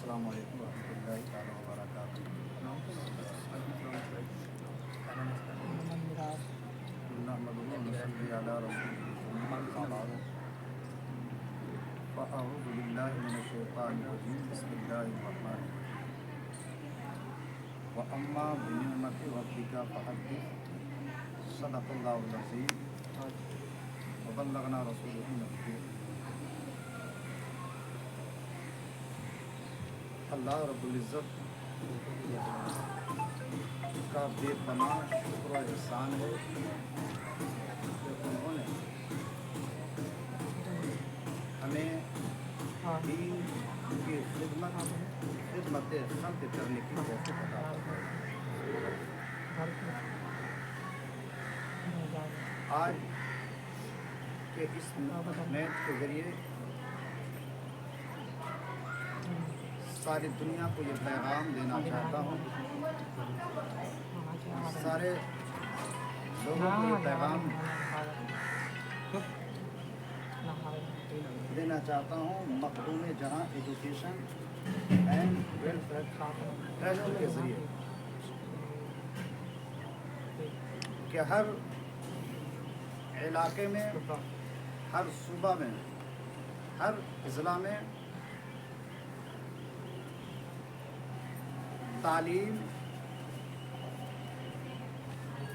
السلام علیکم ورحمۃ اللہ تعالیٰ وبرکاتہ۔ نحمدہ و نصلی علی رسولہ الکریم، اما بعد، فاعوذ باللہ من الشیطان الرجیم، بسم اللہ الرحمن الرحیم۔ واما بنعمت ربک فحدث، صدق اللہ العظیم وبلغنا رسولہ النبی۔ اللہ رب العزت کا بے پناہ شکر و احسان ہے کہ انہوں نے ہمیں دین کی خدمت خلق کرنے کی توفیق عطا فرمائی۔ آج کے اس میچ کے ذریعے ساری دنیا کو یہ پیغام دینا چاہتا ہوں، سارے لوگوں کو یہ پیغام دینا چاہتا ہوں، مخدوم جہاں ایجوکیشن اینڈ ویلفیئر ٹرسٹ کے ذریعے، کہ ہر علاقے میں، ہر صوبہ میں، ہر اضلاع میں تعلیم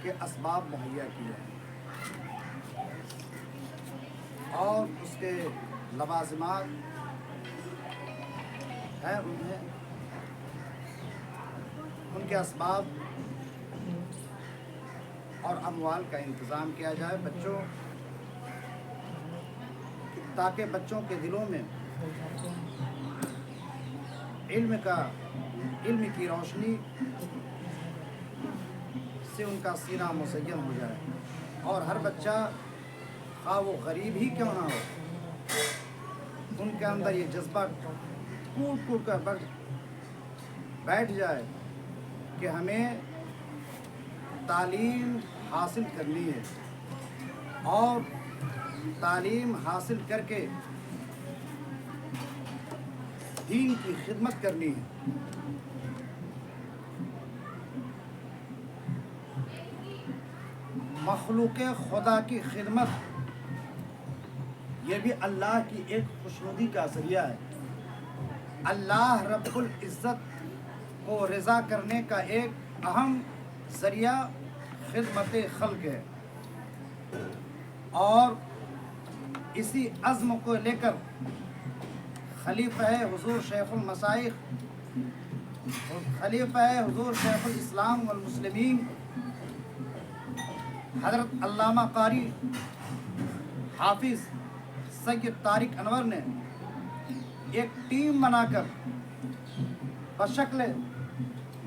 کے اسباب مہیا کیے ہیں اور اس کے لوازمات ہیں، ان کے اسباب اور اموال کا انتظام کیا جائے بچوں، تاکہ بچوں کے دلوں میں علم کی روشنی سے ان کا سینہ مزین ہو جائے، اور ہر بچہ خواہ وہ غریب ہی کیوں نہ ہو، ان کے اندر یہ جذبہ ٹوٹ کر بیٹھ جائے کہ ہمیں تعلیم حاصل کرنی ہے اور تعلیم حاصل کر کے دین کی خدمت کرنی ہے۔ مخلوق خدا کی خدمت یہ بھی اللہ کی ایک خوشنودی کا ذریعہ ہے۔ اللہ رب العزت کو رضا کرنے کا ایک اہم ذریعہ خدمت خلق ہے، اور اسی عزم کو لے کر خلیفہ حضور شیخ المشائخ، خلیفہ حضور شیخ الاسلام والمسلمین حضرت علامہ قاری حافظ سید طارق انور نے ایک ٹیم بنا کر بشکل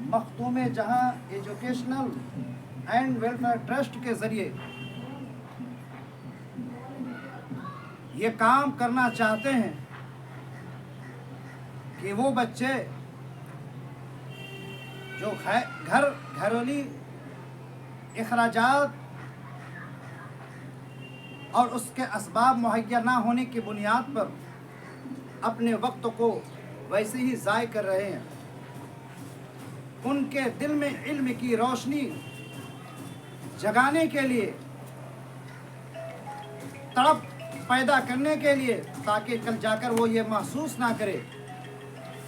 مخدوم جہاں ایجوکیشنل اینڈ ویلفیئر ٹرسٹ کے ذریعے یہ کام کرنا چاہتے ہیں کہ وہ بچے جو گھریلو اخراجات اور اس کے اسباب مہیا نہ ہونے کی بنیاد پر اپنے وقت کو ویسے ہی ضائع کر رہے ہیں، ان کے دل میں علم کی روشنی جگانے کے لیے، تڑپ پیدا کرنے کے لیے، تاکہ کل جا کر وہ یہ محسوس نہ کرے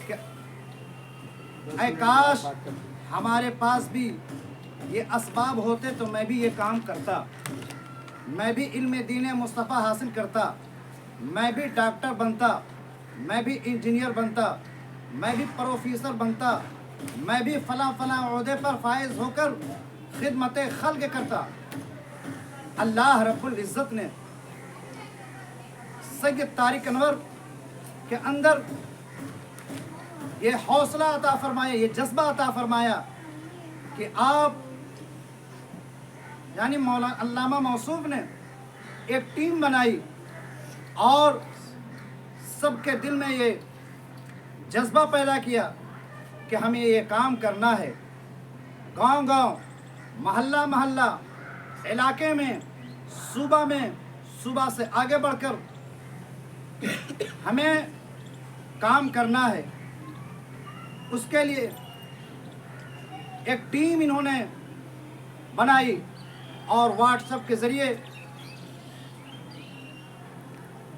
کہ اے کاش ہمارے پاس بھی یہ اسباب ہوتے تو میں بھی یہ کام کرتا، میں بھی علم دین مصطفیٰ حاصل کرتا، میں بھی ڈاکٹر بنتا، میں بھی انجینئر بنتا، میں بھی پروفیسر بنتا، میں بھی فلاں عہدے پر فائز ہو کر خدمت خلق کرتا۔ اللہ رب العزت نے سید طارق انور کے اندر یہ حوصلہ عطا فرمایا، یہ جذبہ عطا فرمایا کہ آپ یعنی مولانا علامہ موصوف نے ایک ٹیم بنائی اور سب کے دل میں یہ جذبہ پیدا کیا کہ ہمیں یہ کام کرنا ہے۔ گاؤں محلہ علاقے میں، صوبہ سے آگے بڑھ کر ہمیں کام کرنا ہے۔ اس کے لیے ایک ٹیم انہوں نے بنائی اور واٹس ایپ کے ذریعے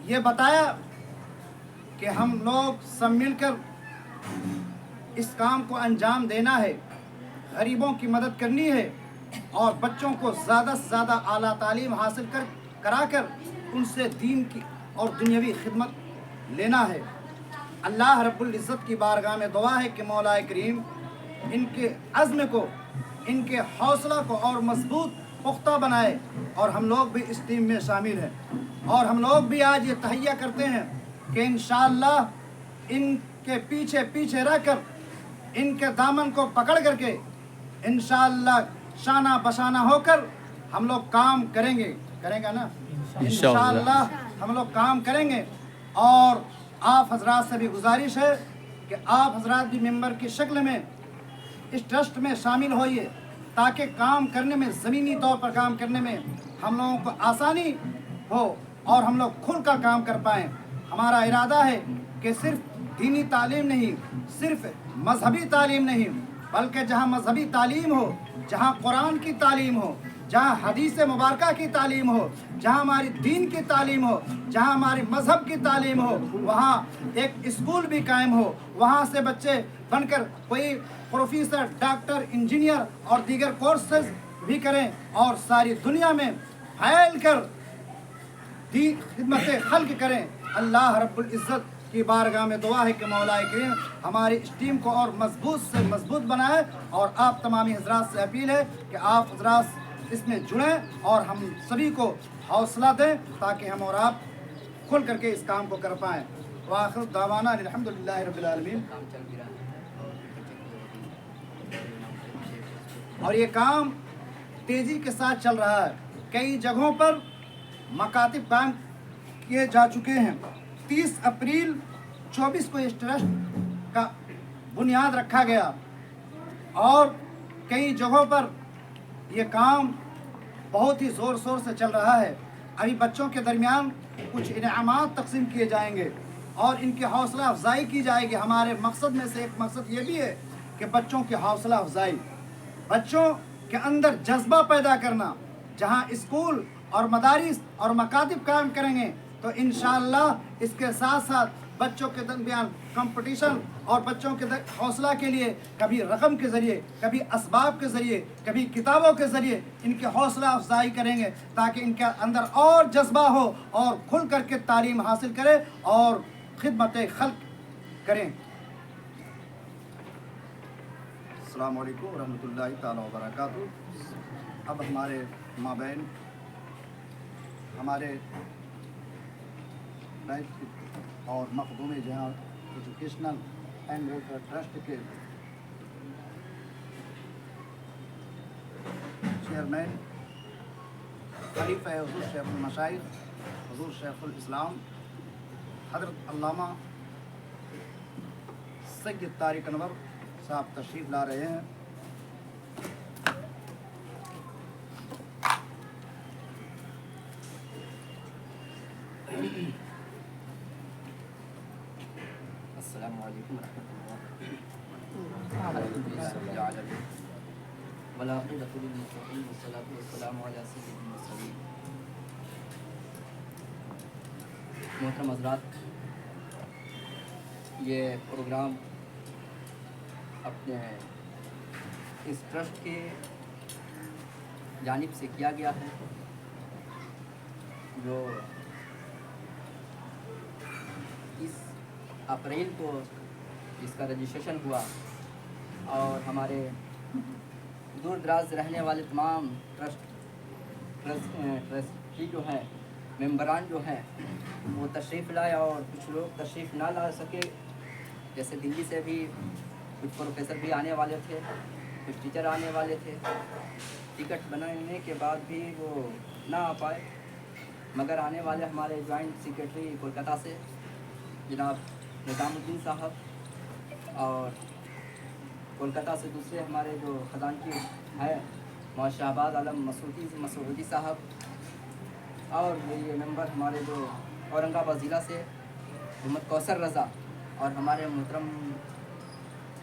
یہ بتایا کہ ہم لوگ سب مل کر اس کام کو انجام دینا ہے، غریبوں کی مدد کرنی ہے اور بچوں کو زیادہ سے زیادہ اعلیٰ تعلیم حاصل کرا کر ان سے دین کی اور دنیاوی خدمت لینا ہے۔ اللہ رب العزت کی بارگاہ میں دعا ہے کہ مولا کریم ان کے عزم کو، ان کے حوصلہ کو اور مضبوط پختہ بنائے، اور ہم لوگ بھی اس ٹیم میں شامل ہیں، اور ہم لوگ بھی آج یہ تہیہ کرتے ہیں کہ انشاءاللہ ان کے پیچھے پیچھے رہ کر، ان کے دامن کو پکڑ کر کے انشاءاللہ شانہ بشانہ ہو کر ہم لوگ کام کریں گے نا انشاءاللہ ہم لوگ کام کریں گے۔ اور آپ حضرات سے بھی گزارش ہے کہ آپ حضرات بھی ممبر کی شکل میں اس ٹرسٹ میں شامل ہوئیے تاکہ کام کرنے میں، زمینی طور پر کام کرنے میں ہم لوگوں کو آسانی ہو اور ہم لوگ کھل کر کام کر پائیں۔ ہمارا ارادہ ہے کہ صرف دینی تعلیم نہیں، صرف مذہبی تعلیم نہیں، بلکہ جہاں مذہبی تعلیم ہو، جہاں قرآن کی تعلیم ہو، جہاں حدیث مبارکہ کی تعلیم ہو، جہاں ہماری دین کی تعلیم ہو، جہاں ہماری مذہب کی تعلیم ہو، وہاں ایک اسکول بھی قائم ہو، وہاں سے بچے بن کر کوئی پروفیسر، ڈاکٹر، انجینئر اور دیگر کورسز بھی کریں اور ساری دنیا میں پھیل کر خدمت خلق کریں۔ اللہ رب العزت کی بارگاہ میں دعا ہے کہ مولا کریم ہماری اس ٹیم کو اور مضبوط سے مضبوط بنائے، اور آپ تمامی حضرات سے اپیل ہے کہ آپ حضرات اس میں جڑیں اور ہم سبھی کو حوصلہ دیں تاکہ ہم اور آپ کھل کر کے اس کام کو کر پائیں۔ وآخر دعوانا الحمدللہ رب العالمین۔ اور یہ کام تیزی کے ساتھ چل رہا ہے، کئی جگہوں پر مکاتب قائم کیے جا چکے ہیں۔ 30 اپریل 24 کو اس ٹرسٹ کا بنیاد رکھا گیا اور کئی جگہوں پر یہ کام بہت ہی زور شور سے چل رہا ہے۔ ابھی بچوں کے درمیان کچھ انعامات تقسیم کیے جائیں گے اور ان کی حوصلہ افزائی کی جائے گی۔ ہمارے مقصد میں سے ایک مقصد یہ بھی ہے کہ بچوں کی حوصلہ افزائی، بچوں کے اندر جذبہ پیدا کرنا۔ جہاں اسکول اور مدارس اور مکاتب قائم کریں گے تو انشاءاللہ اس کے ساتھ ساتھ بچوں کے درمیان کمپٹیشن اور بچوں کے حوصلہ کے لیے کبھی رقم کے ذریعے، کبھی اسباب کے ذریعے، کبھی کتابوں کے ذریعے ان کی حوصلہ افزائی کریں گے تاکہ ان کے اندر اور جذبہ ہو اور کھل کر کے تعلیم حاصل کرے اور خدمت خلق کریں۔ السلام علیکم ورحمۃ اللہ تعالیٰ وبرکاتہ۔ اب ہمارے مابین ہمارے اور مخدوم جہاں ایجوکیشنل اینڈ ویلفیئر ٹرسٹ کے چیئرمین خلیفہ حضور شیخ المشائخ حضور شیخ الاسلام حضرت علامہ سید طارق انور صاحب تشریف لا رہے ہیں۔ السلام علیکم ورحمۃ اللہ والعاقبۃ للمتقین والصلاۃ والسلام علی سید المرسلین۔ محترم حضرات، یہ پروگرام اپنے اس ٹرسٹ کے جانب سے کیا گیا ہے، جو 30 اپریل کو اس کا رجسٹریشن ہوا، اور ہمارے دور دراز رہنے والے تمام ٹرسٹی جو ہیں، ممبران جو ہیں، وہ تشریف لائے، اور کچھ لوگ تشریف نہ لا سکے، جیسے دلی سے بھی کچھ پروفیسر بھی آنے والے تھے، کچھ ٹیچر آنے والے تھے، ٹکٹ بنانے کے بعد بھی وہ نہ آ پائے، مگر آنے والے ہمارے جوائنٹ سیکرٹری کولکتہ سے جناب نظام الدین صاحب، اور کولکتہ سے دوسرے ہمارے جو خزانچی ہیں معاشر آباد عالم مسعودی صاحب، اور یہ ممبر ہمارے جو اورنگ آباد ضلع سے محمد کوثر رضا، اور ہمارے محترم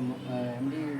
MD